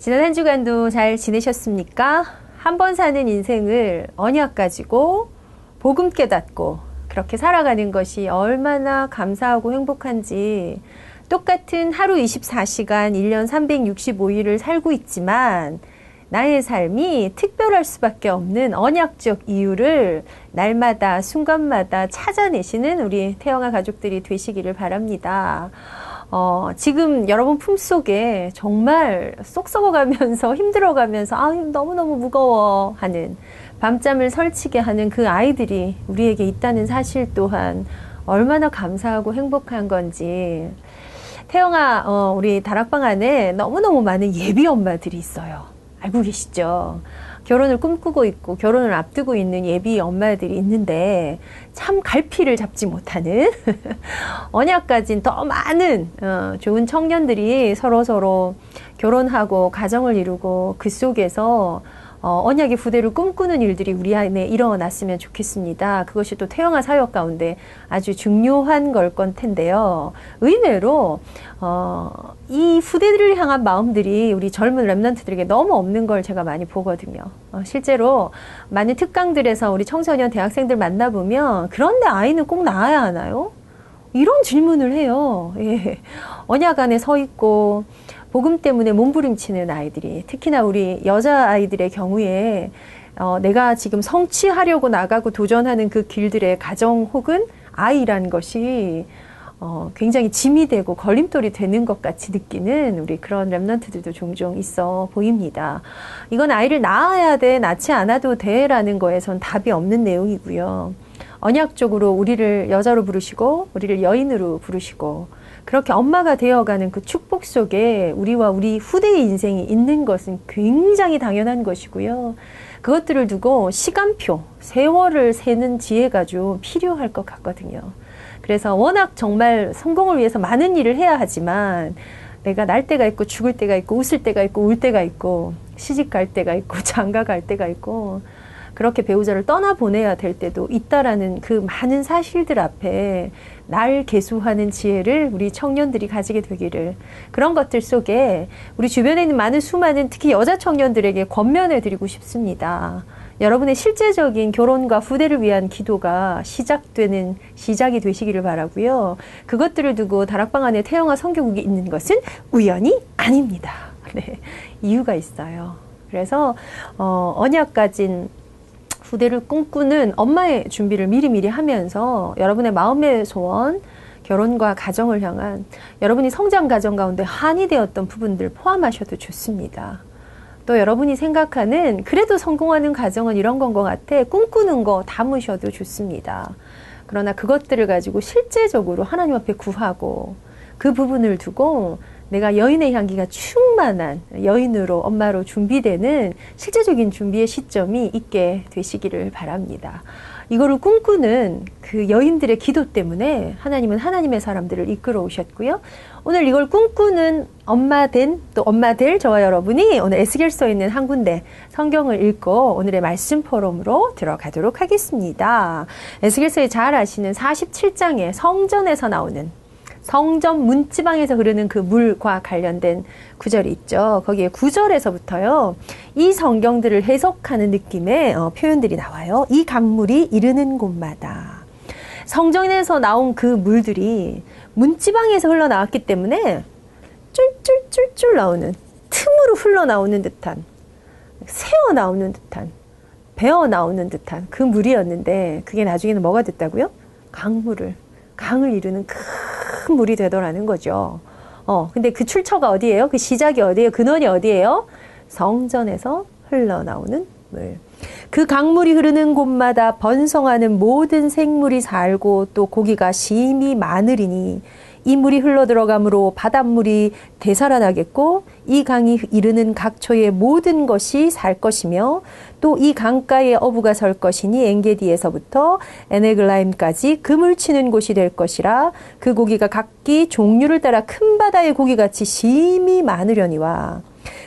지난 한 주간도 잘 지내셨습니까? 한 번 사는 인생을 언약 가지고 복음 깨닫고 그렇게 살아가는 것이 얼마나 감사하고 행복한지, 똑같은 하루 24시간 1년 365일을 살고 있지만 나의 삶이 특별할 수밖에 없는 언약적 이유를 날마다 순간마다 찾아내시는 우리 태영아 가족들이 되시기를 바랍니다. 지금 여러분 품속에 정말 쏙 썩어가면서 힘들어가면서 너무너무 무거워 하는, 밤잠을 설치게 하는 그 아이들이 우리에게 있다는 사실 또한 얼마나 감사하고 행복한 건지. 태영아, 우리 다락방 안에 너무너무 많은 예비 엄마들이 있어요. 알고 계시죠? 결혼을 꿈꾸고 있고 결혼을 앞두고 있는 예비 엄마들이 있는데 참 갈피를 잡지 못하는 언약 가진 더 많은 좋은 청년들이 서로 결혼하고 가정을 이루고 그 속에서 언약의 부대를 꿈꾸는 일들이 우리 안에 일어났으면 좋겠습니다. 그것이 또 태영아 사역 가운데 아주 중요한 걸 건 텐데요. 의외로 이 후대들을 향한 마음들이 우리 젊은 랩런트들에게 너무 없는 걸 제가 많이 보거든요. 실제로 많은 특강들에서 우리 청소년 대학생들 만나보면, 그런데 아이는 꼭 낳아야 하나요? 이런 질문을 해요. 예. 언약 안에 서 있고 복음 때문에 몸부림치는 아이들이, 특히나 우리 여자아이들의 경우에 내가 지금 성취하려고 나가고 도전하는 그 길들의 가정 혹은 아이란 것이 굉장히 짐이 되고 걸림돌이 되는 것 같이 느끼는 우리 그런 랩런트들도 종종 있어 보입니다. 이건 아이를 낳아야 돼, 낳지 않아도 돼 라는 거에선 답이 없는 내용이고요. 언약적으로 우리를 여자로 부르시고 우리를 여인으로 부르시고 그렇게 엄마가 되어가는 그 축복 속에 우리와 우리 후대의 인생이 있는 것은 굉장히 당연한 것이고요. 그것들을 두고 시간표, 세월을 세는 지혜가 좀 필요할 것 같거든요. 그래서 워낙 정말 성공을 위해서 많은 일을 해야 하지만 내가 날 때가 있고 죽을 때가 있고 웃을 때가 있고 울 때가 있고 시집 갈 때가 있고 장가 갈 때가 있고 그렇게 배우자를 떠나보내야 될 때도 있다라는 그 많은 사실들 앞에 날 계수하는 지혜를 우리 청년들이 가지게 되기를, 그런 것들 속에 우리 주변에 있는 많은 수많은 특히 여자 청년들에게 권면해 드리고 싶습니다. 여러분의 실제적인 결혼과 후대를 위한 기도가 시작이 되시기를 바라고요. 그것들을 두고 다락방 안에 태영아 선교국이 있는 것은 우연이 아닙니다. 네, 이유가 있어요. 그래서 언약 가진 후대를 꿈꾸는 엄마의 준비를 미리미리 하면서 여러분의 마음의 소원, 결혼과 가정을 향한 여러분이 성장 과정 가운데 한이 되었던 부분들 포함하셔도 좋습니다. 또 여러분이 생각하는 그래도 성공하는 가정은 이런 건 것 같아, 꿈꾸는 거 담으셔도 좋습니다. 그러나 그것들을 가지고 실제적으로 하나님 앞에 구하고 그 부분을 두고 내가 여인의 향기가 충만한 여인으로, 엄마로 준비되는 실제적인 준비의 시점이 있게 되시기를 바랍니다. 이거를 꿈꾸는 그 여인들의 기도 때문에 하나님은 하나님의 사람들을 이끌어 오셨고요. 오늘 이걸 꿈꾸는 엄마 될 저와 여러분이 오늘 에스겔서에 있는 한 군데 성경을 읽고 오늘의 말씀 포럼으로 들어가도록 하겠습니다. 에스겔서에 잘 아시는 47장의 성전에서 나오는, 성전 문지방에서 흐르는 그 물과 관련된 구절이 있죠. 거기에 9절에서부터요. 이 성경들을 해석하는 느낌의 표현들이 나와요. 이 강물이 이르는 곳마다. 성전에서 나온 그 물들이 문지방에서 흘러나왔기 때문에 쫄쫄쫄쫄 나오는, 틈으로 흘러나오는 듯한, 새어 나오는 듯한, 배어 나오는 듯한 그 물이었는데, 그게 나중에는 뭐가 됐다고요? 강을 이루는 큰 물이 되더라는 거죠. 근데 그 출처가 어디예요? 그 시작이 어디예요? 근원이 어디예요? 성전에서 흘러나오는 물. 그 강물이 흐르는 곳마다 번성하는 모든 생물이 살고 또 고기가 심히 많으리니 이 물이 흘러들어가므로 바닷물이 되살아나겠고 이 강이 이르는 각처의 모든 것이 살 것이며 또 이 강가에 어부가 설 것이니 엔게디에서부터 에네글라임까지 금을 치는 곳이 될 것이라. 그 고기가 각기 종류를 따라 큰 바다의 고기같이 심히 많으려니와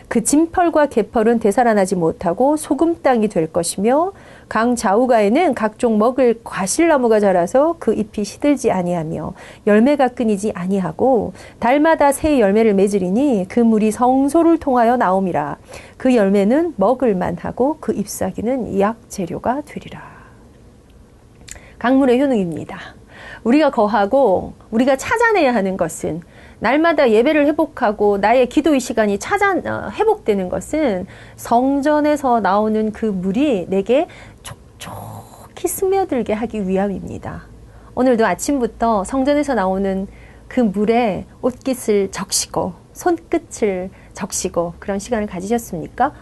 그 진펄과 개펄은 되살아나지 못하고 소금 땅이 될 것이며 강 좌우가에는 각종 먹을 과실나무가 자라서 그 잎이 시들지 아니하며 열매가 끊이지 아니하고 달마다 새 열매를 맺으리니 그 물이 성소를 통하여 나옴이라. 그 열매는 먹을 만하고 그 잎사귀는 약 재료가 되리라. 강물의 효능입니다. 우리가 거하고 우리가 찾아내야 하는 것은, 날마다 예배를 회복하고 나의 기도의 시간이 회복되는 것은 성전에서 나오는 그 물이 내게 촉촉히 스며들게 하기 위함입니다. 오늘도 아침부터 성전에서 나오는 그 물에 옷깃을 적시고 손끝을 적시고 그런 시간을 가지셨습니까?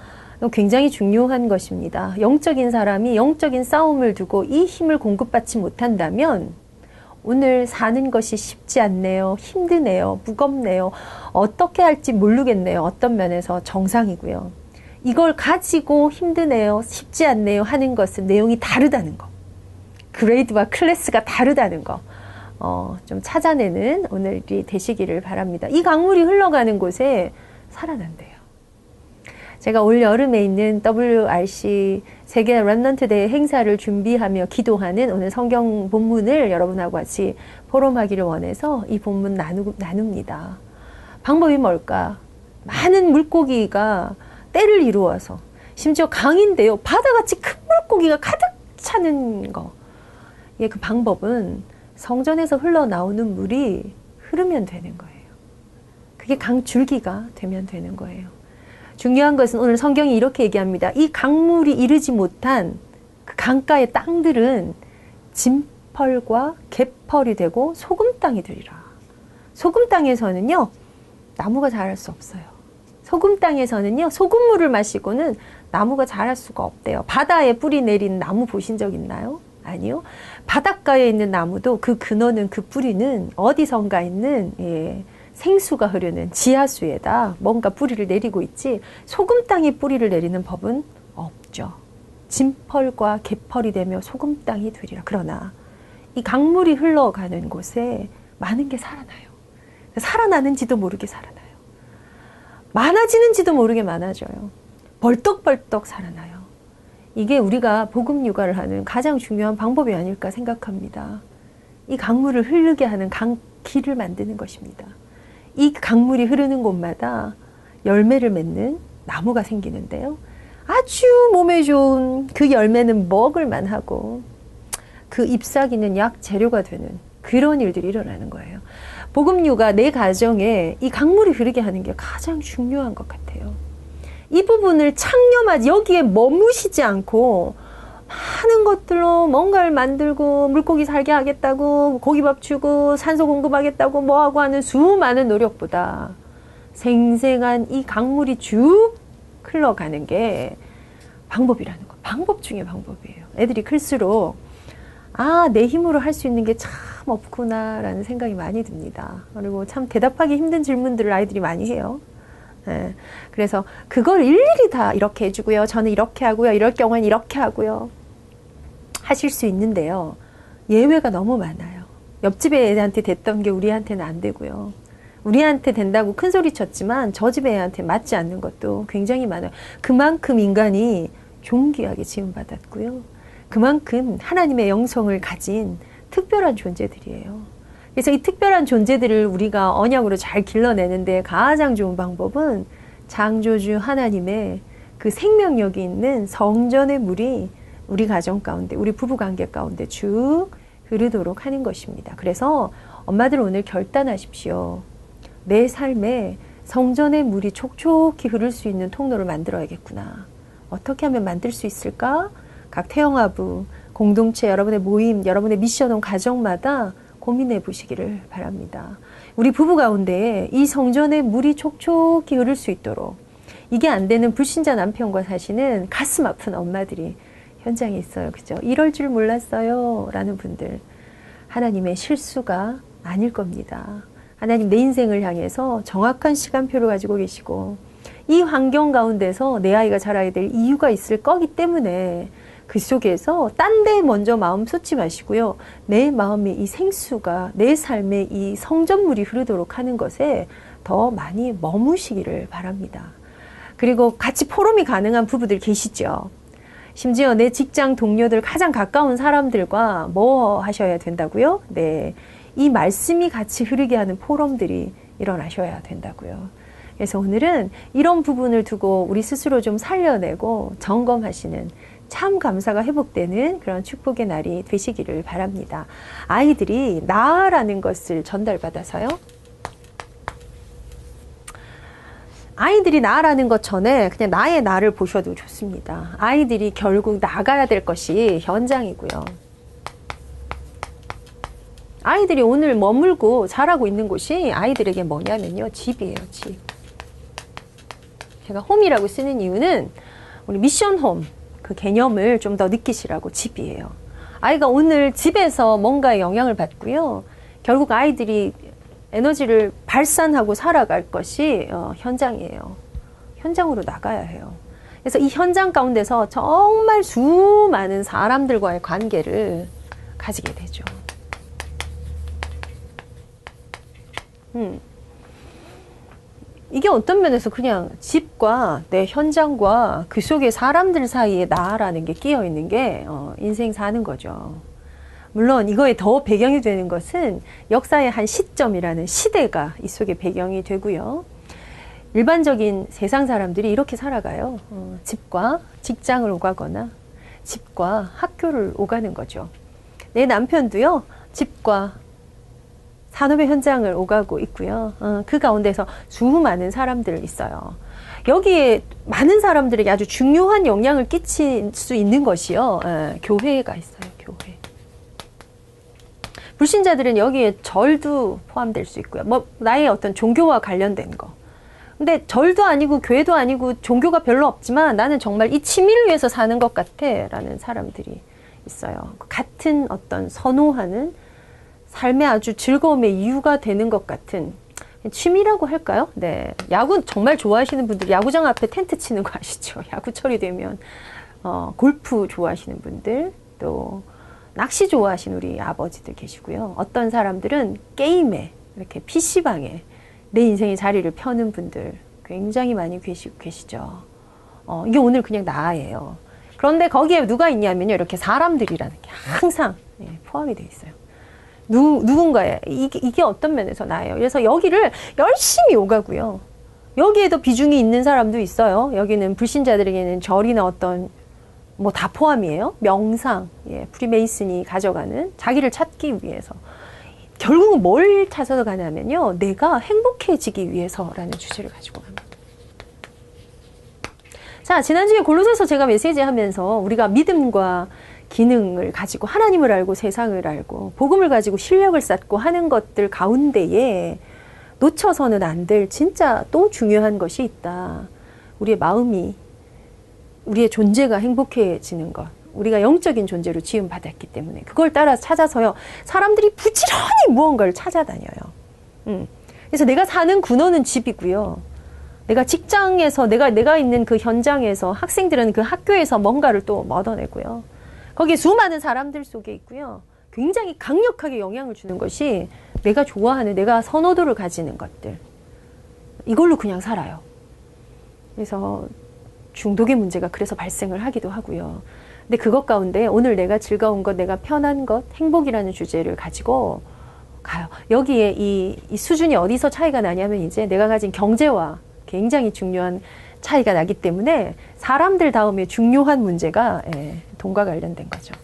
굉장히 중요한 것입니다. 영적인 사람이 영적인 싸움을 두고 이 힘을 공급받지 못한다면 오늘 사는 것이 쉽지 않네요. 힘드네요. 무겁네요. 어떻게 할지 모르겠네요. 어떤 면에서 정상이고요. 이걸 가지고 힘드네요. 쉽지 않네요. 하는 것은 내용이 다르다는 거. 그레이드와 클래스가 다르다는 거. 좀 찾아내는 오늘이 되시기를 바랍니다. 이 강물이 흘러가는 곳에 살아난대요. 제가 올 여름에 있는 WRC 세계 렘넌트 대회 행사를 준비하며 기도하는 오늘 성경 본문을 여러분하고 같이 포럼하기를 원해서 이 본문 나눕니다. 방법이 뭘까? 많은 물고기가 때를 이루어서, 심지어 강인데요, 바다같이 큰 물고기가 가득 차는 거. 그 방법은 성전에서 흘러나오는 물이 흐르면 되는 거예요. 그게 강줄기가 되면 되는 거예요. 중요한 것은 오늘 성경이 이렇게 얘기합니다. 이 강물이 이르지 못한 그 강가의 땅들은 진펄과 개펄이 되고 소금 땅이 되리라. 소금 땅에서는요, 나무가 자랄 수 없어요. 소금 땅에서는요, 소금물을 마시고는 나무가 자랄 수가 없대요. 바다에 뿌리 내린 나무 보신 적 있나요? 아니요. 바닷가에 있는 나무도 그 근원은, 그 뿌리는 어디선가 있는 생수가 흐르는 지하수에다 뭔가 뿌리를 내리고 있지, 소금 땅에 뿌리를 내리는 법은 없죠. 진펄과 개펄이 되며 소금 땅이 되리라. 그러나 이 강물이 흘러가는 곳에 많은 게 살아나요. 살아나는지도 모르게 살아나요. 많아지는지도 모르게 많아져요. 벌떡벌떡 살아나요. 이게 우리가 복음 육아를 하는 가장 중요한 방법이 아닐까 생각합니다. 이 강물을 흐르게 하는 길을 만드는 것입니다. 이 강물이 흐르는 곳마다 열매를 맺는 나무가 생기는데요. 아주 몸에 좋은 그 열매는 먹을 만하고 그 잎사귀는 약 재료가 되는 그런 일들이 일어나는 거예요. 복음 육아 내 가정에 이 강물이 흐르게 하는 게 가장 중요한 것 같아요. 이 부분을 창념하지, 여기에 머무시지 않고 많은 것들로 뭔가를 만들고 물고기 살게 하겠다고 고기밥 주고 산소 공급하겠다고 뭐하고 하는 수많은 노력보다 생생한 이 강물이 쭉 흘러가는 게 방법이라는 거. 방법 중에 방법이에요. 애들이 클수록 내 힘으로 할 수 있는 게 참 없구나 라는 생각이 많이 듭니다. 그리고 참 대답하기 힘든 질문들을 아이들이 많이 해요. 그래서 그걸 일일이 다 이렇게 해주고요. 저는 이렇게 하고요. 이럴 경우엔 이렇게 하고요. 하실 수 있는데요. 예외가 너무 많아요. 옆집에 애한테 됐던 게 우리한테는 안 되고요. 우리한테 된다고 큰 소리 쳤지만 저 집 애한테 맞지 않는 것도 굉장히 많아요. 그만큼 인간이 존귀하게 지음받았고요. 그만큼 하나님의 영성을 가진 특별한 존재들이에요. 그래서 이 특별한 존재들을 우리가 언약으로 잘 길러내는데 가장 좋은 방법은 창조주 하나님의 그 생명력이 있는 성전의 물이 우리 가정 가운데, 우리 부부 관계 가운데 쭉 흐르도록 하는 것입니다. 그래서 엄마들 오늘 결단하십시오. 내 삶에 성전의 물이 촉촉히 흐를 수 있는 통로를 만들어야겠구나. 어떻게 하면 만들 수 있을까? 각 태영아부, 공동체, 여러분의 모임, 여러분의 미션홈 가정마다 고민해 보시기를 바랍니다. 우리 부부 가운데 이 성전의 물이 촉촉히 흐를 수 있도록, 이게 안 되는 불신자 남편과 사시는 가슴 아픈 엄마들이 현장에 있어요. 그죠? 이럴 줄 몰랐어요. 라는 분들. 하나님의 실수가 아닐 겁니다. 하나님 내 인생을 향해서 정확한 시간표를 가지고 계시고, 이 환경 가운데서 내 아이가 자라야 될 이유가 있을 거기 때문에 그 속에서 딴 데 먼저 마음 쏟지 마시고요. 내 마음에 이 생수가, 내 삶에 이 성전물이 흐르도록 하는 것에 더 많이 머무시기를 바랍니다. 그리고 같이 포럼이 가능한 부부들 계시죠? 심지어 내 직장 동료들 가장 가까운 사람들과 뭐 하셔야 된다고요? 네, 이 말씀이 같이 흐르게 하는 포럼들이 일어나셔야 된다고요. 그래서 오늘은 이런 부분을 두고 우리 스스로 좀 살려내고 점검하시는 참 감사가 회복되는 그런 축복의 날이 되시기를 바랍니다. 아이들이 나라는 것을 전달받아서요. 아이들이 나라는 것 전에 그냥 나의 나를 보셔도 좋습니다. 아이들이 결국 나가야 될 것이 현장이고요. 아이들이 오늘 머물고 자라고 있는 곳이 아이들에게 뭐냐면요. 집이에요. 집. 제가 홈이라고 쓰는 이유는 우리 미션 홈 그 개념을 좀 더 느끼시라고 집이에요. 아이가 오늘 집에서 뭔가에 영향을 받고요. 결국 아이들이 에너지를 발산하고 살아갈 것이 현장이에요. 현장으로 나가야 해요. 그래서 이 현장 가운데서 정말 수많은 사람들과의 관계를 가지게 되죠. 이게 어떤 면에서 그냥 집과 내 현장과 그 속의 사람들 사이에 나라는 게 끼어 있는 게 인생 사는 거죠. 물론 이거에 더 배경이 되는 것은 역사의 한 시점이라는 시대가 이 속에 배경이 되고요. 일반적인 세상 사람들이 이렇게 살아가요. 집과 직장을 오가거나 집과 학교를 오가는 거죠. 내 남편도요. 집과 산업의 현장을 오가고 있고요. 그 가운데서 수많은 사람들 있어요. 여기에 많은 사람들에게 아주 중요한 영향을 끼칠 수 있는 것이요. 교회가 있어요. 교회. 불신자들은 여기에 절도 포함될 수 있고요. 뭐 나의 어떤 종교와 관련된 거. 근데 절도 아니고 교회도 아니고 종교가 별로 없지만 나는 정말 이 취미를 위해서 사는 것 같아 라는 사람들이 있어요. 같은 어떤 선호하는 삶의 아주 즐거움의 이유가 되는 것 같은 취미라고 할까요? 네. 야구 정말 좋아하시는 분들, 야구장 앞에 텐트 치는 거 아시죠? 야구철이 되면, 골프 좋아하시는 분들, 또, 낚시 좋아하시는 우리 아버지들 계시고요. 어떤 사람들은 게임에, 이렇게 PC방에 내 인생의 자리를 펴는 분들 굉장히 많이 계시죠. 이게 오늘 그냥 나예요. 그런데 거기에 누가 있냐면요. 이렇게 사람들이라는 게 항상 포함이 되어 있어요. 누군가의 이게 어떤 면에서 나예요. 그래서 여기를 열심히 오가고요. 여기에도 비중이 있는 사람도 있어요. 여기는 불신자들에게는 절이나 어떤 뭐 다 포함이에요. 명상, 프리메이슨이 가져가는 자기를 찾기 위해서 결국은 뭘 찾아서 가냐면요. 내가 행복해지기 위해서라는 주제를 가지고 갑니다. 자, 지난주에 골로새서 제가 메시지 하면서 우리가 믿음과 기능을 가지고 하나님을 알고 세상을 알고 복음을 가지고 실력을 쌓고 하는 것들 가운데에 놓쳐서는 안 될 진짜 또 중요한 것이 있다. 우리의 마음이, 우리의 존재가 행복해지는 것. 우리가 영적인 존재로 지음받았기 때문에 그걸 따라 찾아서요. 사람들이 부지런히 무언가를 찾아다녀요. 그래서 내가 사는 근원은 집이고요. 내가 직장에서 내가 있는 그 현장에서 학생들은 그 학교에서 뭔가를 또 얻어내고요. 거기에 수많은 사람들 속에 있고요. 굉장히 강력하게 영향을 주는 것이 내가 좋아하는, 내가 선호도를 가지는 것들. 이걸로 그냥 살아요. 그래서 중독의 문제가 그래서 발생을 하기도 하고요. 근데 그것 가운데 오늘 내가 즐거운 것, 내가 편한 것, 행복이라는 주제를 가지고 가요. 여기에 이 수준이 어디서 차이가 나냐면 이제 내가 가진 경제와 굉장히 중요한 차이가 나기 때문에 사람들 다음에 중요한 문제가 돈과 관련된 거죠.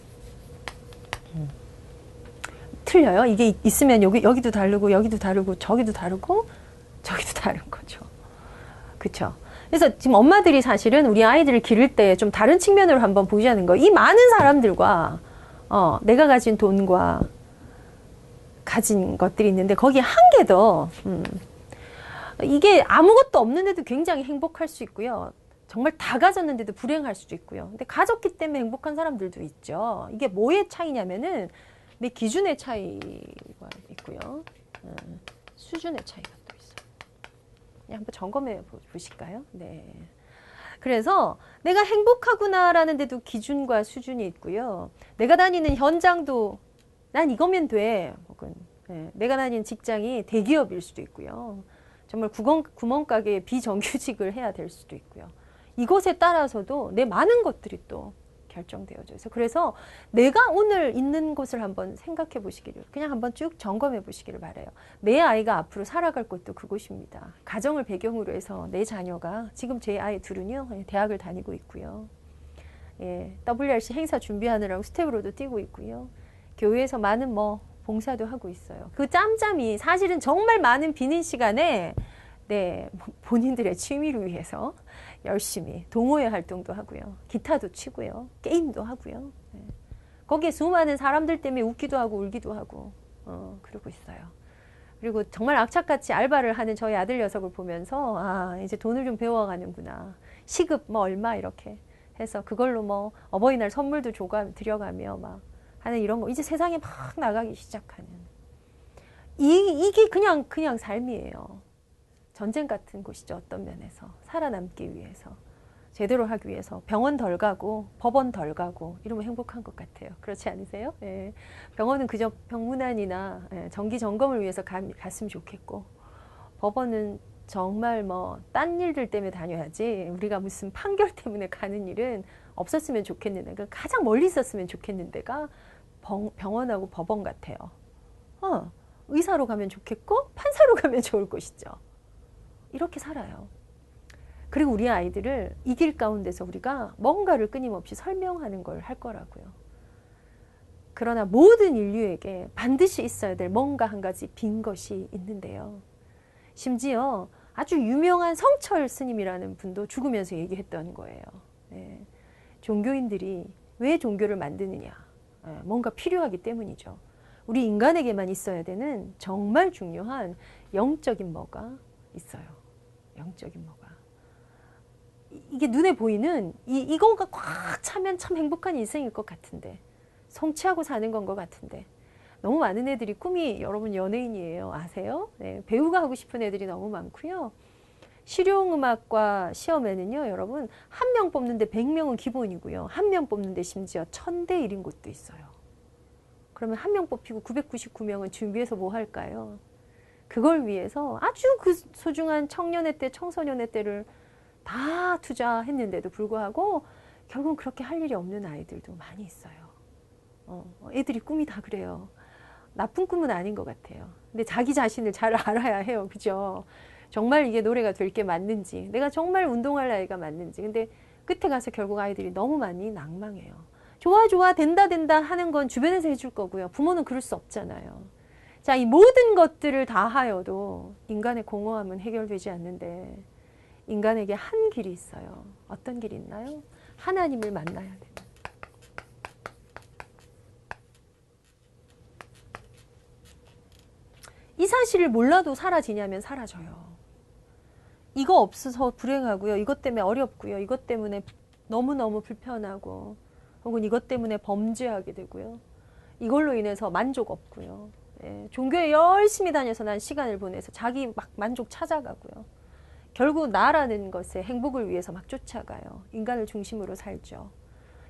틀려요. 이게 있으면 여기도 다르고 여기도 다르고 저기도 다르고 저기도 다른 거죠. 그렇죠. 그래서 지금 엄마들이 사실은 우리 아이들을 기를 때 좀 다른 측면으로 한번 보자는 거. 이 많은 사람들과 내가 가진 돈과 가진 것들이 있는데 거기에 한 개 더 이게 아무것도 없는데도 굉장히 행복할 수 있고요. 정말 다 가졌는데도 불행할 수도 있고요. 근데 가졌기 때문에 행복한 사람들도 있죠. 이게 뭐의 차이냐면은 내 기준의 차이가 있고요. 수준의 차이가 또 있어요. 그냥 한번 점검해 보실까요? 네. 그래서 내가 행복하구나라는 데도 기준과 수준이 있고요. 내가 다니는 현장도 난 이거면 돼. 혹은 내가 다니는 직장이 대기업일 수도 있고요. 정말 구멍가게에 비정규직을 해야 될 수도 있고요. 이것에 따라서도 내 많은 것들이 또 결정되어져 있어요. 그래서 내가 오늘 있는 곳을 한번 생각해 보시기를, 그냥 한번 쭉 점검해 보시기를 바라요. 내 아이가 앞으로 살아갈 곳도 그곳입니다. 가정을 배경으로 해서 내 자녀가, 지금 제 아이 둘은요, 대학을 다니고 있고요. 예, WRC 행사 준비하느라고 스텝으로도 뛰고 있고요. 교회에서 많은 봉사도 하고 있어요. 그 짬짬이 사실은 정말 많은 비는 시간에 본인들의 취미를 위해서 열심히 동호회 활동도 하고요. 기타도 치고요. 게임도 하고요. 네. 거기에 수많은 사람들 때문에 웃기도 하고 울기도 하고 그러고 있어요. 그리고 정말 악착같이 알바를 하는 저희 아들 녀석을 보면서 이제 돈을 좀 배워가는구나. 시급 얼마 이렇게 해서 그걸로 어버이날 선물도 드려가며 막 하는 이런 거, 이제 세상에 막 나가기 시작하는 이게 그냥 삶이에요. 전쟁 같은 곳이죠. 어떤 면에서 살아남기 위해서, 제대로 하기 위해서 병원 덜 가고 법원 덜 가고 이러면 행복한 것 같아요. 그렇지 않으세요? 예. 병원은 그저 병문안이나 정기 점검을 위해서 갔으면 좋겠고, 법원은 정말 딴 일들 때문에 다녀야지 우리가 무슨 판결 때문에 가는 일은 없었으면 좋겠는데, 그러니까 가장 멀리 있었으면 좋겠는 데가 병원하고 법원 같아요. 의사로 가면 좋겠고 판사로 가면 좋을 것이죠. 이렇게 살아요. 그리고 우리 아이들을 이 길 가운데서 우리가 뭔가를 끊임없이 설명하는 걸 할 거라고요. 그러나 모든 인류에게 반드시 있어야 될 뭔가 한 가지 빈 것이 있는데요. 심지어 아주 유명한 성철 스님이라는 분도 죽으면서 얘기했던 거예요. 네. 종교인들이 왜 종교를 만드느냐. 뭔가 필요하기 때문이죠. 우리 인간에게만 있어야 되는 정말 중요한 영적인 뭐가 있어요. 영적인 뭐가. 이게 눈에 보이는 이거가 꽉 차면 참 행복한 인생일 것 같은데, 성취하고 사는 건 것 같은데, 너무 많은 애들이 꿈이 여러분 연예인이에요. 아세요? 네, 배우가 하고 싶은 애들이 너무 많고요. 실용음악과 시험에는요, 여러분, 한 명 뽑는데 100명은 기본이고요. 한 명 뽑는데 심지어 1000대 1인 곳도 있어요. 그러면 한 명 뽑히고 999명은 준비해서 뭐 할까요? 그걸 위해서 아주 그 소중한 청년의 때, 청소년의 때를 다 투자했는데도 불구하고 결국은 그렇게 할 일이 없는 아이들도 많이 있어요. 애들이 꿈이 다 그래요. 나쁜 꿈은 아닌 것 같아요. 근데 자기 자신을 잘 알아야 해요. 그죠? 정말 이게 노래가 될 게 맞는지, 내가 정말 운동할 나이가 맞는지. 근데 끝에 가서 결국 아이들이 너무 많이 낭망해요. 좋아, 된다 하는 건 주변에서 해줄 거고요. 부모는 그럴 수 없잖아요. 자, 이 모든 것들을 다 하여도 인간의 공허함은 해결되지 않는데, 인간에게 한 길이 있어요. 어떤 길이 있나요? 하나님을 만나야 돼요. 이 사실을 몰라도 사라지냐면 사라져요. 이거 없어서 불행하고요. 이것 때문에 어렵고요. 이것 때문에 너무너무 불편하고, 혹은 이것 때문에 범죄하게 되고요. 이걸로 인해서 만족 없고요. 예, 종교에 열심히 다녀서 난 시간을 보내서 자기 막 만족 찾아가고요. 결국 나라는 것의 행복을 위해서 막 쫓아가요. 인간을 중심으로 살죠.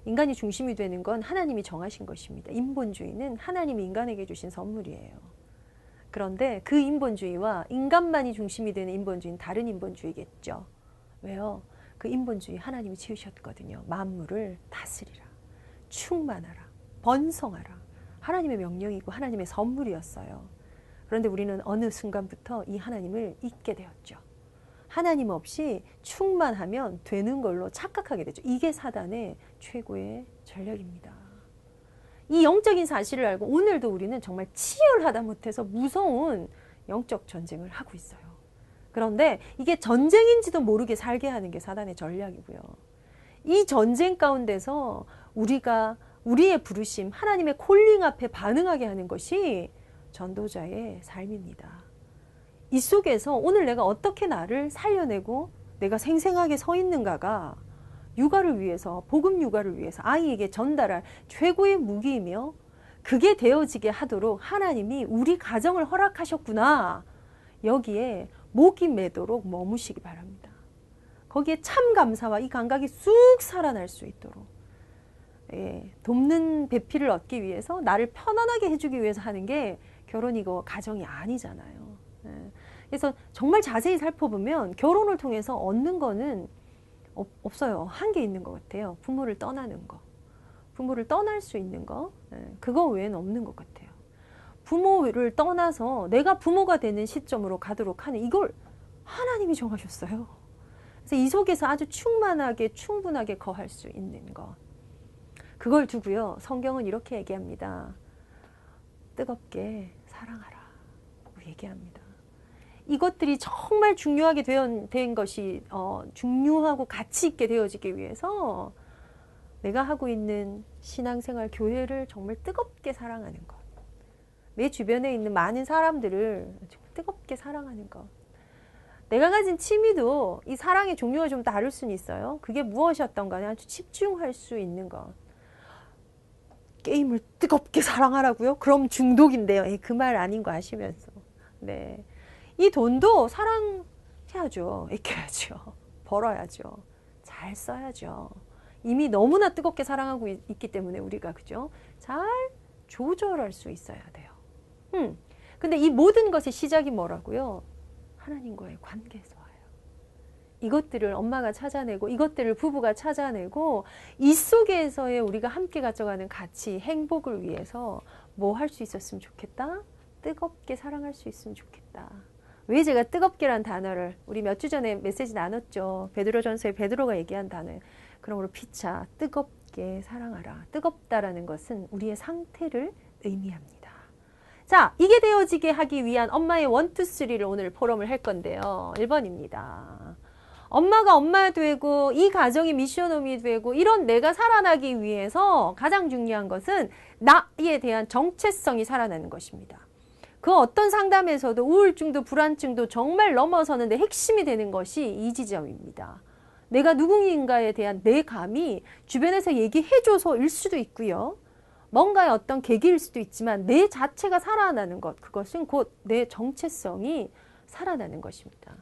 인간이 중심이 되는 건 하나님이 정하신 것입니다. 인본주의는 하나님이 인간에게 주신 선물이에요. 그런데 그 인본주의와 인간만이 중심이 되는 인본주의는 다른 인본주의겠죠. 왜요? 그 인본주의 하나님이 지으셨거든요. 만물을 다스리라, 충만하라, 번성하라. 하나님의 명령이고 하나님의 선물이었어요. 그런데 우리는 어느 순간부터 이 하나님을 잊게 되었죠. 하나님 없이 충만하면 되는 걸로 착각하게 되죠. 이게 사단의 최고의 전략입니다. 이 영적인 사실을 알고 오늘도 우리는 정말 치열하다 못해서 무서운 영적 전쟁을 하고 있어요. 그런데 이게 전쟁인지도 모르게 살게 하는 게 사단의 전략이고요. 이 전쟁 가운데서 우리가 우리의 부르심, 하나님의 콜링 앞에 반응하게 하는 것이 전도자의 삶입니다. 이 속에서 오늘 내가 어떻게 나를 살려내고 내가 생생하게 서 있는가가 육아를 위해서, 복음 육아를 위해서 아이에게 전달할 최고의 무기이며, 그게 되어지게 하도록 하나님이 우리 가정을 허락하셨구나. 여기에 목이 매도록 머무시기 바랍니다. 거기에 참 감사와 이 감각이 쑥 살아날 수 있도록, 돕는 배필을 얻기 위해서, 나를 편안하게 해주기 위해서 하는 게 결혼이고 가정이 아니잖아요. 그래서 정말 자세히 살펴보면 결혼을 통해서 얻는 거는 없어요. 한계 있는 것 같아요. 부모를 떠나는 거. 부모를 떠날 수 있는 거, 그거 외에는 없는 것 같아요. 부모를 떠나서 내가 부모가 되는 시점으로 가도록 하는, 이걸 하나님이 정하셨어요. 그래서 이 속에서 아주 충만하게 충분하게 거할 수 있는 것, 그걸 두고요, 성경은 이렇게 얘기합니다. 뜨겁게 사랑하라 얘기합니다. 이것들이 정말 중요하게 된 것이 중요하고 가치 있게 되어지기 위해서 내가 하고 있는 신앙생활, 교회를 정말 뜨겁게 사랑하는 것, 내 주변에 있는 많은 사람들을 뜨겁게 사랑하는 것, 내가 가진 취미도 이 사랑의 종류가 좀 다를 수는 있어요. 그게 무엇이었던 간에 아주 집중할 수 있는 것. 게임을 뜨겁게 사랑하라고요? 그럼 중독인데요. 그 말 아닌 거 아시면서. 네. 이 돈도 사랑해야죠. 아껴야죠. 벌어야죠. 잘 써야죠. 이미 너무나 뜨겁게 사랑하고 있기 때문에 우리가, 그죠? 잘 조절할 수 있어야 돼요. 근데 이 모든 것의 시작이 뭐라고요? 하나님과의 관계에서 와요. 이것들을 엄마가 찾아내고, 이것들을 부부가 찾아내고, 이 속에서의 우리가 함께 가져가는 가치, 행복을 위해서 뭐 할 수 있었으면 좋겠다? 뜨겁게 사랑할 수 있으면 좋겠다. 왜 제가 뜨겁게란 단어를, 우리 몇 주 전에 메시지 나눴죠. 베드로전서에 베드로가 얘기한 단어예요. 그러므로 피차 뜨겁게 사랑하라. 뜨겁다라는 것은 우리의 상태를 의미합니다. 자, 이게 되어지게 하기 위한 엄마의 1, 2, 3를 오늘 포럼을 할 건데요. 1번입니다. 엄마가 엄마 되고 이 가정이 미션홈이 되고 이런 내가 살아나기 위해서 가장 중요한 것은 나에 대한 정체성이 살아나는 것입니다. 그 어떤 상담에서도 우울증도 불안증도 정말 넘어서는데 핵심이 되는 것이 이 지점입니다. 내가 누구인가에 대한 내 감이 주변에서 얘기해줘서일 수도 있고요. 뭔가의 어떤 계기일 수도 있지만 내 자체가 살아나는 것, 그것은 곧 내 정체성이 살아나는 것입니다.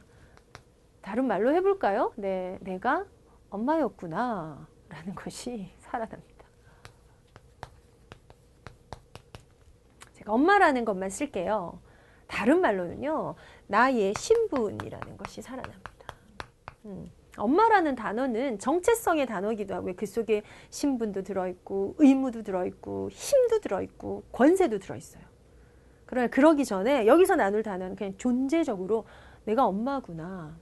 다른 말로 해볼까요? 네, 내가 엄마였구나 라는 것이 살아납니다. 제가 엄마라는 것만 쓸게요. 다른 말로는요, 나의 신분이라는 것이 살아납니다. 엄마라는 단어는 정체성의 단어이기도 하고요. 그 속에 신분도 들어있고 의무도 들어있고 힘도 들어있고 권세도 들어있어요. 그러나 그러기 전에 여기서 나눌 단어는 그냥 존재적으로 내가 엄마구나,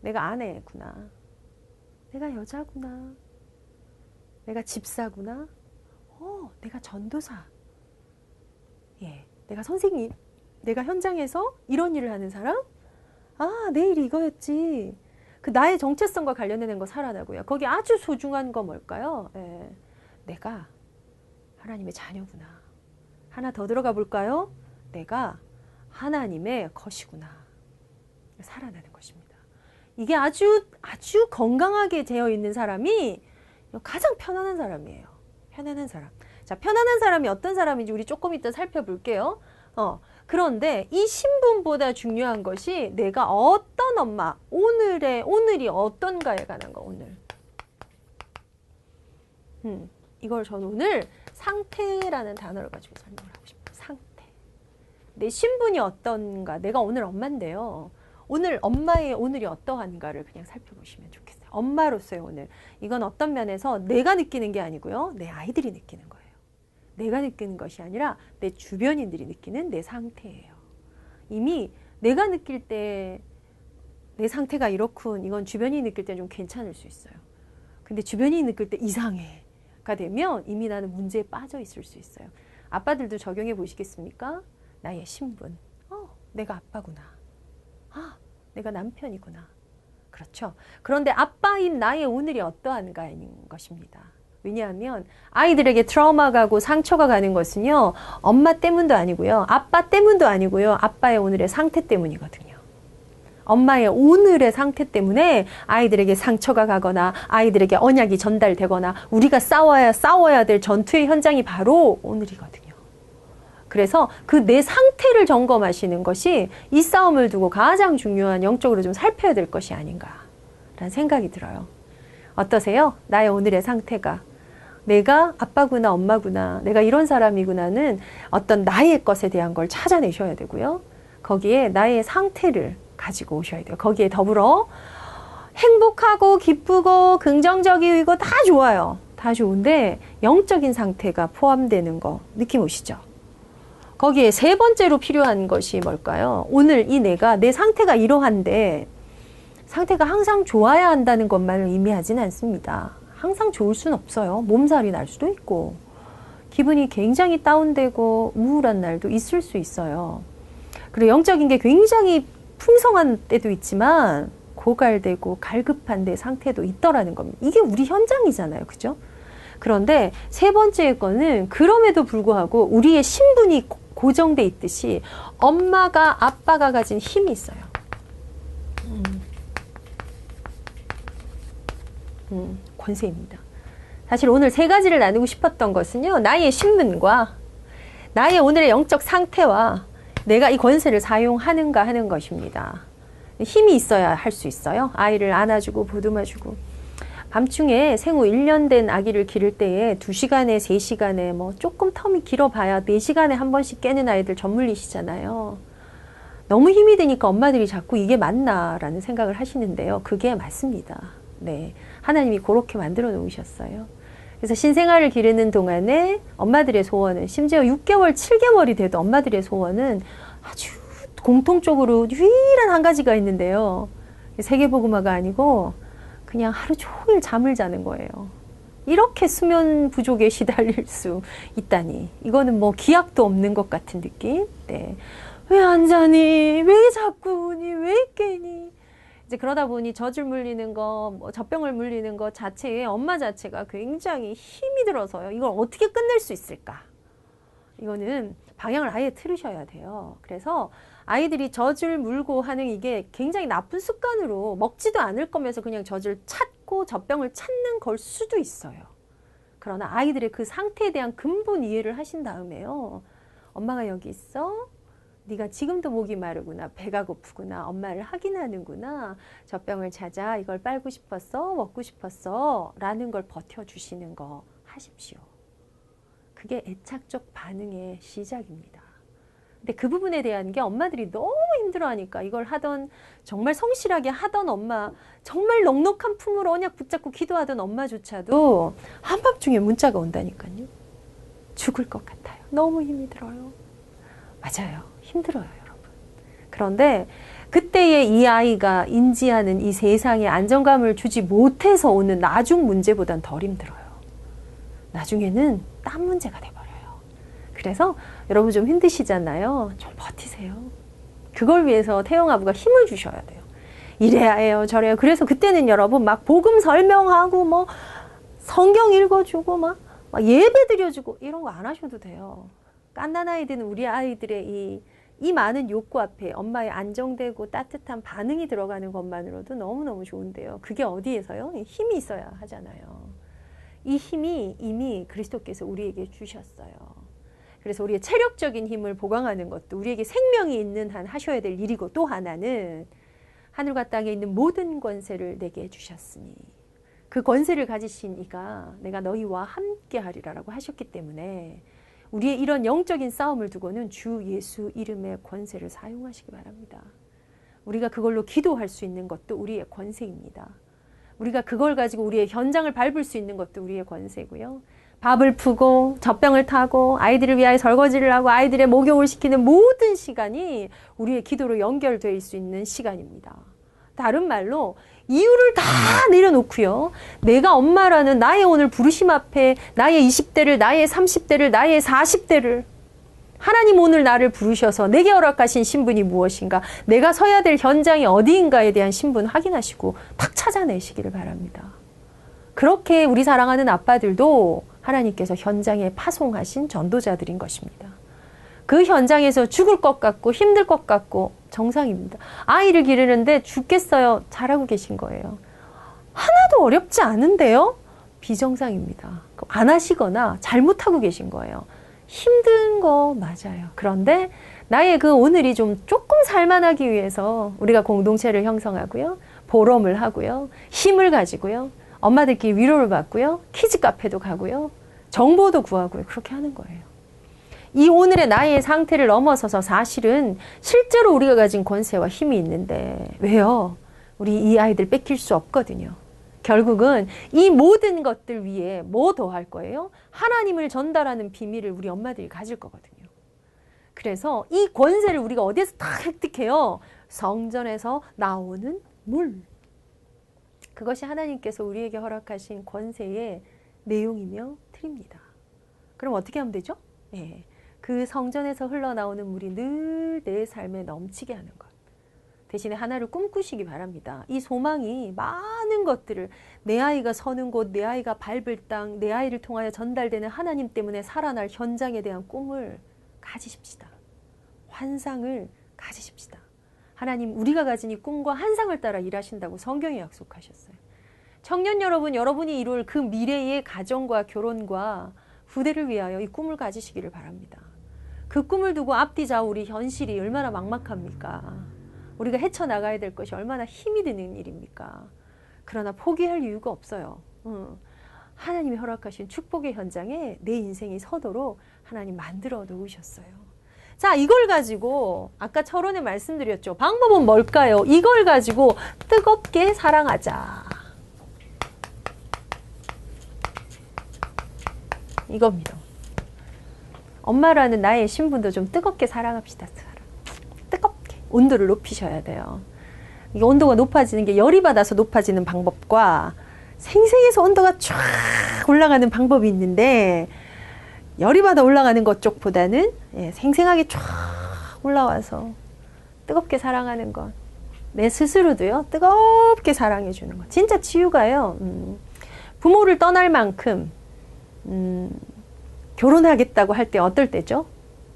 내가 아내구나, 내가 여자구나, 내가 집사구나, 내가 전도사, 내가 선생님, 내가 현장에서 이런 일을 하는 사람, 내 일이 이거였지. 그 나의 정체성과 관련된 거 살아나고요. 거기 아주 소중한 거 뭘까요? 내가 하나님의 자녀구나. 하나 더 들어가 볼까요? 내가 하나님의 것이구나. 살아나는 것입니다. 이게 아주 건강하게 되어 있는 사람이 가장 편안한 사람이에요. 편안한 사람. 자, 편안한 사람이 어떤 사람인지 우리 조금 이따 살펴볼게요. 그런데 이 신분보다 중요한 것이 내가 어떤 엄마, 오늘이 어떤가에 관한 거, 오늘. 이걸 저는 오늘 상태라는 단어를 가지고 설명을 하고 싶어요. 상태. 내 신분이 어떤가, 내가 오늘 엄마인데요. 오늘 엄마의 오늘이 어떠한가를 그냥 살펴보시면 좋겠어요. 엄마로서의 오늘. 이건 어떤 면에서 내가 느끼는 게 아니고요. 내 아이들이 느끼는 거예요. 내가 느끼는 것이 아니라 내 주변인들이 느끼는 내 상태예요. 이미 내가 느낄 때 내 상태가 이렇군, 이건 주변인이 느낄 때 좀 괜찮을 수 있어요. 근데 주변인이 느낄 때 이상해가 되면 이미 나는 문제에 빠져 있을 수 있어요. 아빠들도 적용해 보시겠습니까? 나의 신분. 내가 아빠구나. 내가 남편이구나. 그렇죠. 그런데 아빠인 나의 오늘이 어떠한가인 것입니다. 왜냐하면 아이들에게 트라우마가 가고 상처가 가는 것은요, 엄마 때문도 아니고요, 아빠 때문도 아니고요, 아빠의 오늘의 상태 때문이거든요. 엄마의 오늘의 상태 때문에 아이들에게 상처가 가거나 아이들에게 언약이 전달되거나 우리가 싸워야 될 전투의 현장이 바로 오늘이거든요. 그래서 그 내 상태를 점검하시는 것이 이 싸움을 두고 가장 중요한, 영적으로 좀 살펴야 될 것이 아닌가라는 생각이 들어요. 어떠세요? 나의 오늘의 상태가. 내가 아빠구나, 엄마구나, 내가 이런 사람이구나는 어떤 나의 것에 대한 걸 찾아내셔야 되고요. 거기에 나의 상태를 가지고 오셔야 돼요. 거기에 더불어 행복하고 기쁘고 긍정적이고 다 좋아요. 다 좋은데 영적인 상태가 포함되는 거 느낌 오시죠? 거기에 세 번째로 필요한 것이 뭘까요? 오늘 이 내 상태가 이러한데 상태가 항상 좋아야 한다는 것만을 의미하진 않습니다. 항상 좋을 순 없어요. 몸살이 날 수도 있고 기분이 굉장히 다운되고 우울한 날도 있을 수 있어요. 그리고 영적인 게 굉장히 풍성한 때도 있지만 고갈되고 갈급한 내 상태도 있더라는 겁니다. 이게 우리 현장이잖아요. 그죠? 그런데 세 번째 거는 그럼에도 불구하고 우리의 신분이 고정돼 있듯이 엄마가 아빠가 가진 힘이 있어요. 권세입니다. 사실 오늘 세 가지를 나누고 싶었던 것은요. 나의 신분과 나의 오늘의 영적 상태와 내가 이 권세를 사용하는가 하는 것입니다. 힘이 있어야 할 수 있어요. 아이를 안아주고 보듬어주고 밤중에 생후 1년 된 아기를 기를 때에 2시간에 3시간에 뭐 조금 텀이 길어봐야 4시간에 한 번씩 깨는 아이들 전물리시잖아요. 너무 힘이 드니까 엄마들이 자꾸 이게 맞나 라는 생각을 하시는데요. 그게 맞습니다. 네, 하나님이 그렇게 만들어 놓으셨어요. 그래서 신생아를 기르는 동안에 엄마들의 소원은 심지어 6개월, 7개월이 돼도 엄마들의 소원은 아주 공통적으로 유일한 한 가지가 있는데요. 세계복음화가 아니고 그냥 하루 종일 잠을 자는 거예요. 이렇게 수면 부족에 시달릴 수 있다니. 이거는 뭐 기약도 없는 것 같은 느낌? 네. 왜 안 자니? 왜 자꾸 우니? 왜 깨니? 이제 그러다 보니 젖을 물리는 거, 뭐 젖병을 물리는 거 자체에 엄마 자체가 굉장히 힘이 들어서요. 이걸 어떻게 끝낼 수 있을까? 이거는 방향을 아예 틀으셔야 돼요. 그래서 아이들이 젖을 물고 하는 이게 굉장히 나쁜 습관으로 먹지도 않을 거면서 그냥 젖을 찾고 젖병을 찾는 걸 수도 있어요. 그러나 아이들의 그 상태에 대한 근본 이해를 하신 다음에요. 엄마가 여기 있어. 네가 지금도 목이 마르구나. 배가 고프구나. 엄마를 확인하는구나. 젖병을 찾아. 이걸 빨고 싶었어. 먹고 싶었어. 라는 걸 버텨주시는 거 하십시오. 그게 애착적 반응의 시작입니다. 근데 그 부분에 대한 게 엄마들이 너무 힘들어하니까 이걸 하던 정말 성실하게 하던 엄마, 정말 넉넉한 품으로 언약 붙잡고 기도하던 엄마조차도 한밤중에 문자가 온다니까요. 죽을 것 같아요. 너무 힘이 들어요. 맞아요. 힘들어요, 여러분. 그런데 그때의 이 아이가 인지하는 이 세상에 안정감을 주지 못해서 오는 나중 문제보단 덜 힘들어요. 나중에는 딴 문제가 돼버려요. 그래서 여러분 좀 힘드시잖아요. 좀 버티세요. 그걸 위해서 태영아부가 힘을 주셔야 돼요. 이래야 해요, 저래요. 그래서 그때는 여러분 막 복음 설명하고 뭐 성경 읽어주고 막 예배 드려주고 이런 거 안 하셔도 돼요. 갓난아이들은 우리 아이들의 이 많은 욕구 앞에 엄마의 안정되고 따뜻한 반응이 들어가는 것만으로도 너무너무 좋은데요. 그게 어디에서요? 힘이 있어야 하잖아요. 이 힘이 이미 그리스도께서 우리에게 주셨어요. 그래서 우리의 체력적인 힘을 보강하는 것도 우리에게 생명이 있는 한 하셔야 될 일이고 또 하나는 하늘과 땅에 있는 모든 권세를 내게 주셨으니 그 권세를 가지신 이가 내가 너희와 함께 하리라라고 하셨기 때문에 우리의 이런 영적인 싸움을 두고는 주 예수 이름의 권세를 사용하시기 바랍니다. 우리가 그걸로 기도할 수 있는 것도 우리의 권세입니다. 우리가 그걸 가지고 우리의 현장을 밟을 수 있는 것도 우리의 권세고요. 밥을 푸고 젖병을 타고 아이들을 위하여 설거지를 하고 아이들의 목욕을 시키는 모든 시간이 우리의 기도로 연결될 수 있는 시간입니다. 다른 말로 이유를 다 내려놓고요. 내가 엄마라는 나의 오늘 부르심 앞에 나의 20대를, 나의 30대를, 나의 40대를 하나님 오늘 나를 부르셔서 내게 허락하신 신분이 무엇인가, 내가 서야 될 현장이 어디인가에 대한 신분 확인하시고 탁 찾아내시기를 바랍니다. 그렇게 우리 사랑하는 아빠들도 하나님께서 현장에 파송하신 전도자들인 것입니다. 그 현장에서 죽을 것 같고 힘들 것 같고 정상입니다. 아이를 기르는데 죽겠어요. 잘하고 계신 거예요. 하나도 어렵지 않은데요? 비정상입니다. 안 하시거나 잘못하고 계신 거예요. 힘든 거 맞아요. 그런데 나의 그 오늘이 좀 조금 살만하기 위해서 우리가 공동체를 형성하고요. 보럼을 하고요. 힘을 가지고요. 엄마들끼리 위로를 받고요. 키즈 카페도 가고요. 정보도 구하고요. 그렇게 하는 거예요. 이 오늘의 나의 상태를 넘어서서 사실은 실제로 우리가 가진 권세와 힘이 있는데 왜요? 우리 이 아이들 뺏길 수 없거든요. 결국은 이 모든 것들 위에 뭐 더 할 거예요? 하나님을 전달하는 비밀을 우리 엄마들이 가질 거거든요. 그래서 이 권세를 우리가 어디에서 다 획득해요? 성전에서 나오는 물. 그것이 하나님께서 우리에게 허락하신 권세의 내용이며 틀입니다. 그럼 어떻게 하면 되죠? 예, 그 성전에서 흘러나오는 물이 늘 내 삶에 넘치게 하는 것. 대신에 하나를 꿈꾸시기 바랍니다. 이 소망이 많은 것들을 내 아이가 서는 곳, 내 아이가 밟을 땅, 내 아이를 통하여 전달되는 하나님 때문에 살아날 현장에 대한 꿈을 가지십시다. 환상을 가지십시다. 하나님, 우리가 가진 이 꿈과 환상을 따라 일하신다고 성경이 약속하셨어요. 청년 여러분, 여러분이 이룰 그 미래의 가정과 결혼과 후대를 위하여 이 꿈을 가지시기를 바랍니다. 그 꿈을 두고 앞뒤 좌우 우리 현실이 얼마나 막막합니까? 우리가 헤쳐나가야 될 것이 얼마나 힘이 드는 일입니까? 그러나 포기할 이유가 없어요. 하나님이 허락하신 축복의 현장에 내 인생이 서도록 하나님 만들어 놓으셨어요. 자, 이걸 가지고 아까 철원에 말씀드렸죠. 방법은 뭘까요? 이걸 가지고 뜨겁게 사랑하자. 이겁니다. 엄마라는 나의 신분도 좀 뜨겁게 사랑합시다. 뜨겁게 온도를 높이셔야 돼요. 이게 온도가 높아지는 게 열이 받아서 높아지는 방법과 생생해서 온도가 쫙 올라가는 방법이 있는데, 열이 받아 올라가는 것 쪽보다는 생생하게 쫙 올라와서 뜨겁게 사랑하는 것. 내 스스로도요, 뜨겁게 사랑해 주는 것. 진짜 치유가요, 부모를 떠날 만큼 결혼하겠다고 할 때 어떨 때죠?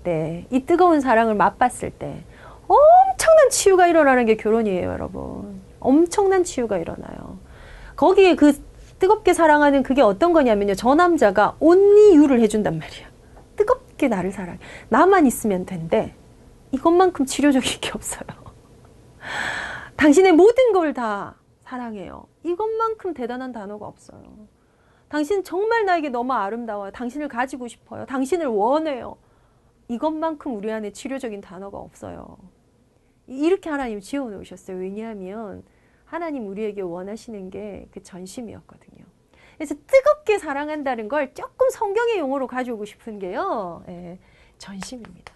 네, 이 뜨거운 사랑을 맛봤을 때 엄청난 치유가 일어나는 게 결혼이에요, 여러분. 엄청난 치유가 일어나요. 거기에 그 뜨겁게 사랑하는 그게 어떤 거냐면요, 저 남자가 only you를 해준단 말이야. 뜨겁게 나를 사랑해. 나만 있으면 된대. 이것만큼 치료적인 게 없어요. 당신의 모든 걸 다 사랑해요. 이것만큼 대단한 단어가 없어요. 당신 정말 나에게 너무 아름다워요. 당신을 가지고 싶어요. 당신을 원해요. 이것만큼 우리 안에 치료적인 단어가 없어요. 이렇게 하나님 지어놓으셨어요. 왜냐하면 하나님 우리에게 원하시는 게 그 전심이었거든요. 그래서 뜨겁게 사랑한다는 걸 조금 성경의 용어로 가져오고 싶은 게요, 전심입니다.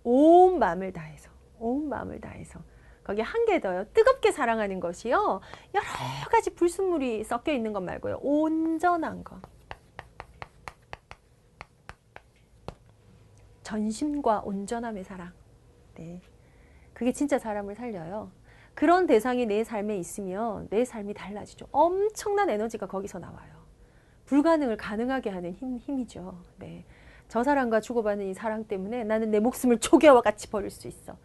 온 마음을 다해서, 온 마음을 다해서. 거기에 한 개 더요. 뜨겁게 사랑하는 것이요, 여러 가지 불순물이 섞여 있는 것 말고요, 온전한 것. 전심과 온전함의 사랑. 네. 그게 진짜 사람을 살려요. 그런 대상이 내 삶에 있으면 내 삶이 달라지죠. 엄청난 에너지가 거기서 나와요. 불가능을 가능하게 하는 힘이죠. 네. 저 사람과 주고받는 이 사랑 때문에 나는 내 목숨을 조개와 같이 버릴 수 있어.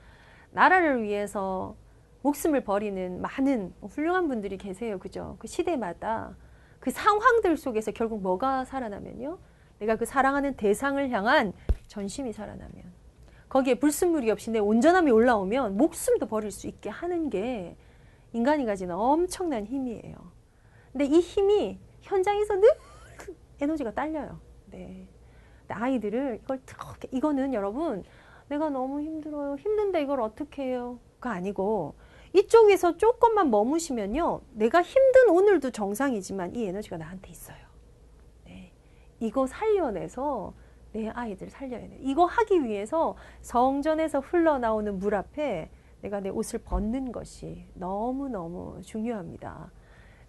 나라를 위해서 목숨을 버리는 많은 훌륭한 분들이 계세요. 그죠? 그 시대마다 그 상황들 속에서 결국 뭐가 살아나면요, 내가 그 사랑하는 대상을 향한 전심이 살아나면, 거기에 불순물이 없이 내 온전함이 올라오면 목숨도 버릴 수 있게 하는 게 인간이 가지는 엄청난 힘이에요. 근데 이 힘이 현장에서 늘 에너지가 딸려요. 네. 아이들을 이걸 뜨겁게, 이거는 여러분, 내가 너무 힘들어요, 힘든데 이걸 어떻게 해요? 가 아니고, 이쪽에서 조금만 머무시면요, 내가 힘든 오늘도 정상이지만 이 에너지가 나한테 있어요. 네. 이거 살려내서 내 아이들 살려야 돼. 이거 하기 위해서 성전에서 흘러나오는 물 앞에 내가 내 옷을 벗는 것이 너무너무 중요합니다.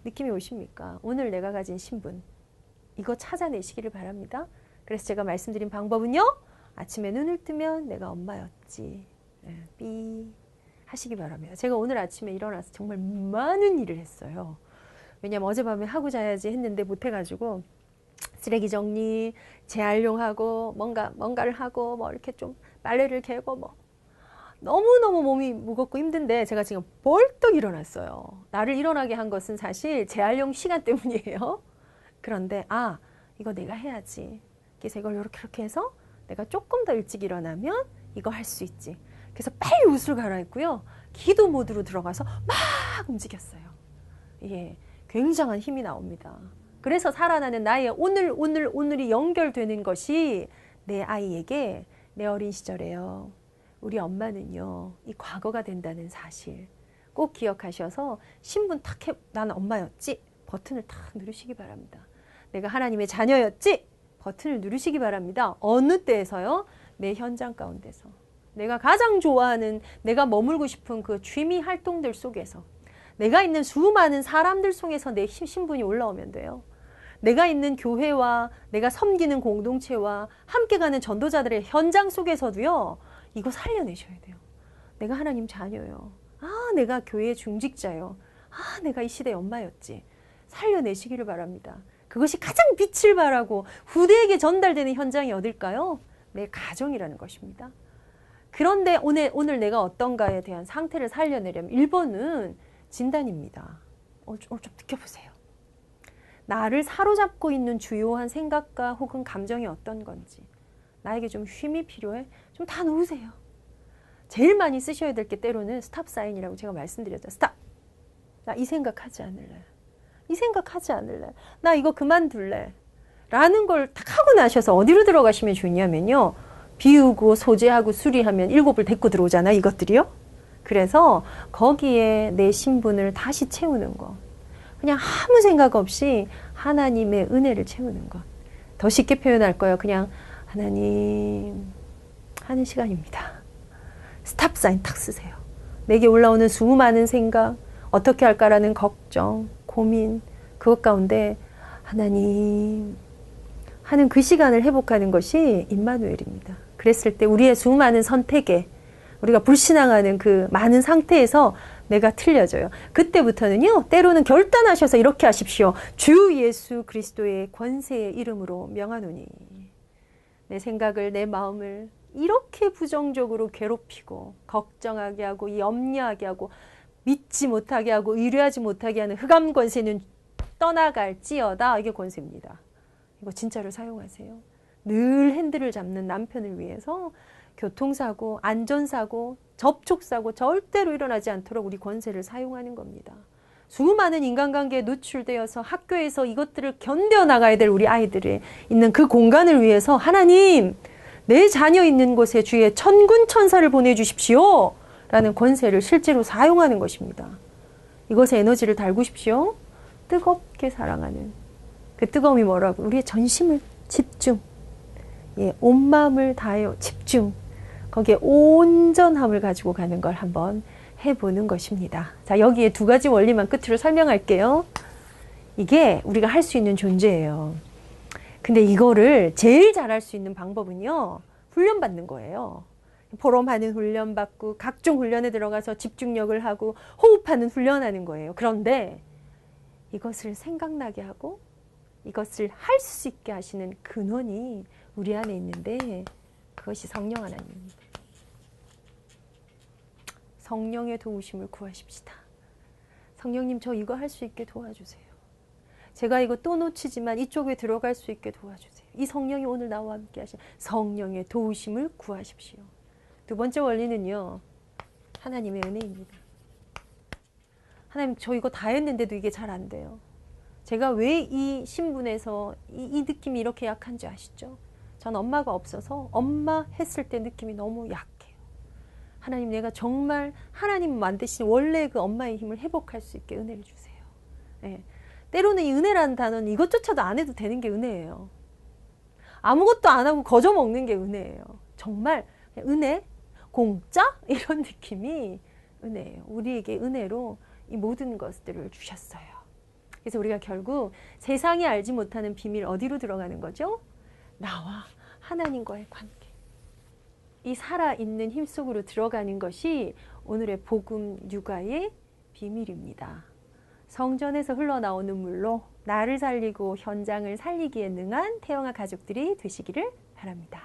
느낌이 오십니까? 오늘 내가 가진 신분, 이거 찾아내시기를 바랍니다. 그래서 제가 말씀드린 방법은요, 아침에 눈을 뜨면 내가 엄마였지, 삐 하시기 바랍니다. 제가 오늘 아침에 일어나서 정말 많은 일을 했어요. 왜냐면 어젯밤에 하고 자야지 했는데 못해가지고 쓰레기 정리, 재활용하고 뭔가를 하고 뭐 이렇게 좀 빨래를 개고 뭐 너무너무 몸이 무겁고 힘든데 제가 지금 벌떡 일어났어요. 나를 일어나게 한 것은 사실 재활용 시간 때문이에요. 그런데 이거 내가 해야지. 그래서 이걸 이렇게 해서 내가 조금 더 일찍 일어나면 이거 할 수 있지. 그래서 빨리 옷을 갈아입고요, 기도 모드로 들어가서 막 움직였어요. 예, 굉장한 힘이 나옵니다. 그래서 살아나는 나의 오늘이 연결되는 것이 내 아이에게 내 어린 시절에요, 우리 엄마는요, 이 과거가 된다는 사실, 꼭 기억하셔서 신분 탁 해, 나는 엄마였지? 버튼을 탁 누르시기 바랍니다. 내가 하나님의 자녀였지? 버튼을 누르시기 바랍니다. 어느 때에서요? 내 현장 가운데서. 내가 가장 좋아하는, 내가 머물고 싶은 그 취미 활동들 속에서, 내가 있는 수많은 사람들 속에서 내 신분이 올라오면 돼요. 내가 있는 교회와 내가 섬기는 공동체와 함께 가는 전도자들의 현장 속에서도요, 이거 살려내셔야 돼요. 내가 하나님 자녀요. 아, 내가 교회의 중직자요. 아, 내가 이 시대의 엄마였지. 살려내시기를 바랍니다. 그것이 가장 빛을 발하고 후대에게 전달되는 현장이 어딜까요? 내 가정이라는 것입니다. 그런데 오늘 내가 어떤가에 대한 상태를 살려내려면 1번은 진단입니다. 좀 느껴보세요. 나를 사로잡고 있는 주요한 생각과 혹은 감정이 어떤 건지. 나에게 좀 쉼이 필요해? 좀 다 놓으세요. 제일 많이 쓰셔야 될 게 때로는 스탑 사인이라고 제가 말씀드렸죠. 스탑! 나 이 생각하지 않을래. 이 생각하지 않을래. 나 이거 그만둘래. 라는 걸 딱 하고 나셔서 어디로 들어가시면 좋냐면요. 비우고 소재하고 수리하면 7을 데리고 들어오잖아, 이것들이요. 그래서 거기에 내 신분을 다시 채우는 것. 그냥 아무 생각 없이 하나님의 은혜를 채우는 것. 더 쉽게 표현할 거예요. 그냥 하나님 하는 시간입니다. 스탑 사인 탁 쓰세요. 내게 올라오는 수많은 생각, 어떻게 할까라는 걱정, 고민, 그것 가운데 하나님 하는 그 시간을 회복하는 것이 임마누엘입니다. 그랬을 때 우리의 수많은 선택에 우리가 불신앙하는 그 많은 상태에서 내가 틀려져요. 그때부터는요, 때로는 결단하셔서 이렇게 하십시오. 주 예수 그리스도의 권세의 이름으로 명하노니. 내 생각을, 내 마음을 이렇게 부정적으로 괴롭히고 걱정하게 하고 염려하게 하고 믿지 못하게 하고 의뢰하지 못하게 하는 흑암 권세는 떠나갈지어다. 이게 권세입니다. 이거 진짜로 사용하세요. 늘 핸들을 잡는 남편을 위해서 교통사고, 안전사고, 접촉사고 절대로 일어나지 않도록 우리 권세를 사용하는 겁니다. 수많은 인간관계에 노출되어서 학교에서 이것들을 견뎌나가야 될 우리 아이들이 있는 그 공간을 위해서 하나님, 내 자녀 있는 곳에 주의 천군 천사를 보내주십시오. 라는 권세를 실제로 사용하는 것입니다. 이것에 에너지를 달구십시오. 뜨겁게 사랑하는 그 뜨거움이 뭐라고? 우리의 전심을 집중, 온 마음을 다하여 집중, 거기에 온전함을 가지고 가는 걸 한번 해보는 것입니다. 자, 여기에 2가지 원리만 끝으로 설명할게요. 이게 우리가 할 수 있는 존재예요. 근데 이거를 제일 잘할 수 있는 방법은요, 훈련받는 거예요. 포럼하는 훈련 받고 각종 훈련에 들어가서 집중력을 하고 호흡하는 훈련하는 거예요. 그런데 이것을 생각나게 하고 이것을 할 수 있게 하시는 근원이 우리 안에 있는데 그것이 성령 하나님입니다. 성령의 도우심을 구하십시다. 성령님, 저 이거 할 수 있게 도와주세요. 제가 이거 또 놓치지만 이쪽에 들어갈 수 있게 도와주세요. 이 성령이 오늘 나와 함께 하신 성령의 도우심을 구하십시오. 2번째 원리는요, 하나님의 은혜입니다. 하나님, 저 이거 다 했는데도 이게 잘 안 돼요. 제가 왜 이 신분에서 이 느낌이 이렇게 약한지 아시죠? 전 엄마가 없어서 엄마 했을 때 느낌이 너무 약해요. 하나님, 내가 정말 하나님 만드신 원래 그 엄마의 힘을 회복할 수 있게 은혜를 주세요. 네. 때로는 이 은혜라는 단어는 이것조차도 안 해도 되는 게 은혜예요. 아무것도 안 하고 거저 먹는 게 은혜예요. 정말 은혜, 공짜 이런 느낌이 은혜예요. 우리에게 은혜로 이 모든 것들을 주셨어요. 그래서 우리가 결국 세상이 알지 못하는 비밀 어디로 들어가는 거죠? 나와 하나님과의 관계. 이 살아있는 힘 속으로 들어가는 것이 오늘의 복음 육아의 비밀입니다. 성전에서 흘러나오는 물로 나를 살리고 현장을 살리기에 능한 태영아 가족들이 되시기를 바랍니다.